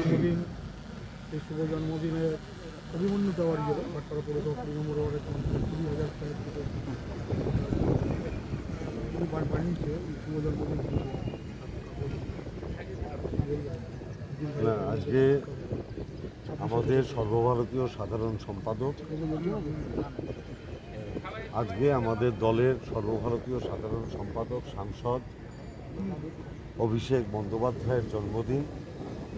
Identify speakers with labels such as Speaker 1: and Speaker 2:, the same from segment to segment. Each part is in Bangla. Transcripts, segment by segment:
Speaker 1: জন্মদিন, এই শুভ জন্মদিনে অভিমন্যু দেওয়ার ইয়ে ভাটপাড়া পৌরসভা 20 নম্বর ওয়ার্ডের 20,000 যিনি বানিয়েছে এই শুভ জন্মদিন
Speaker 2: না, আজকে আমাদের সর্বভারতীয় সাধারণ সম্পাদক, আজকে আমাদের দলের সর্বভারতীয় সাধারণ সম্পাদক সাংসদ অভিষেক বন্দ্যোপাধ্যায়ের জন্মদিন,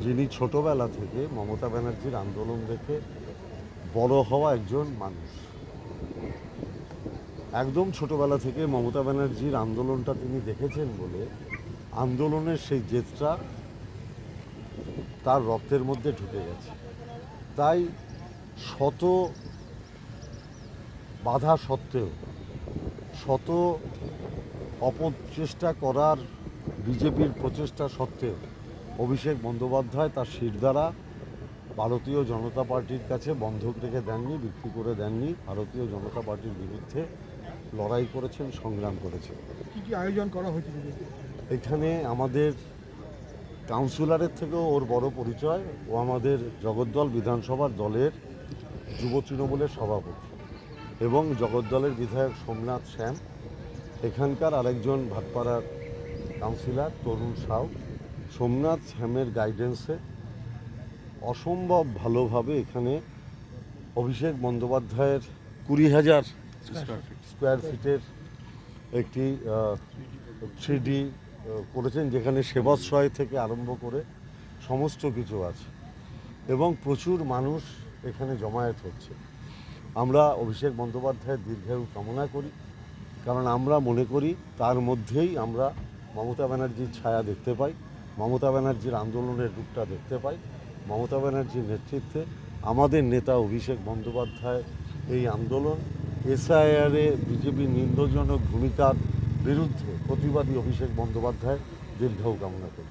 Speaker 2: যিনি ছোটবেলা থেকে মমতা ব্যানার্জির আন্দোলন দেখে বড় হওয়া একজন মানুষ। একদম ছোটবেলা থেকে মমতা ব্যানার্জির আন্দোলনটা তিনি দেখেছেন বলে আন্দোলনের সেই জেদটা তার রক্তের মধ্যে ঢুকে গেছে। তাই শত বাধা সত্ত্বেও, শত অপচেষ্টা করার বিজেপির প্রচেষ্টা সত্ত্বেও অভিষেক বন্দ্যোপাধ্যায় তার শিরদাঁড়া ভারতীয় জনতা পার্টির কাছে বন্ধক রেখে দেননি, বিক্রি করে দেননি। ভারতীয় জনতা পার্টির বিরুদ্ধে লড়াই করেছেন, সংগ্রাম করেছেন।
Speaker 1: কী কী আয়োজন করা হয়েছে?
Speaker 2: এখানে আমাদের কাউন্সিলরের থেকেও ওর বড় পরিচয়, ও আমাদের জগদ্দল বিধানসভার দলের যুব তৃণমূলের সভাপতি এবং জগদ্দলের বিধায়ক সোমনাথ শ্যাম, এখানকার আরেকজন ভাটপাড়ার কাউন্সিলর তরুণ সাউ। সোমনাথ শ্যামের গাইডেন্সে অসম্ভব ভালোভাবে এখানে অভিষেক বন্দ্যোপাধ্যায়ের 20,000 স্কোয়ার ফিটের একটি 3D করেছেন, যেখানে সেবাশ্রয় থেকে আরম্ভ করে সমস্ত কিছু আছে এবং প্রচুর মানুষ এখানে জমায়েত হচ্ছে। আমরা অভিষেক বন্দ্যোপাধ্যায়ের দীর্ঘায়ু কামনা করি, কারণ আমরা মনে করি তার মধ্যেই আমরা মমতা ব্যানার্জির ছায়া দেখতে পাই, মমতা ব্যানার্জির আন্দোলনের রূপটা দেখতে পাই। মমতা ব্যানার্জির নেতৃত্বে আমাদের নেতা অভিষেক বন্দ্যোপাধ্যায় এই আন্দোলন, এসআইআরে বিজেপির নিন্দজনক ভূমিকার বিরুদ্ধে প্রতিবাদী অভিষেক বন্দ্যোপাধ্যায় দীর্ঘায়ু কামনা করি।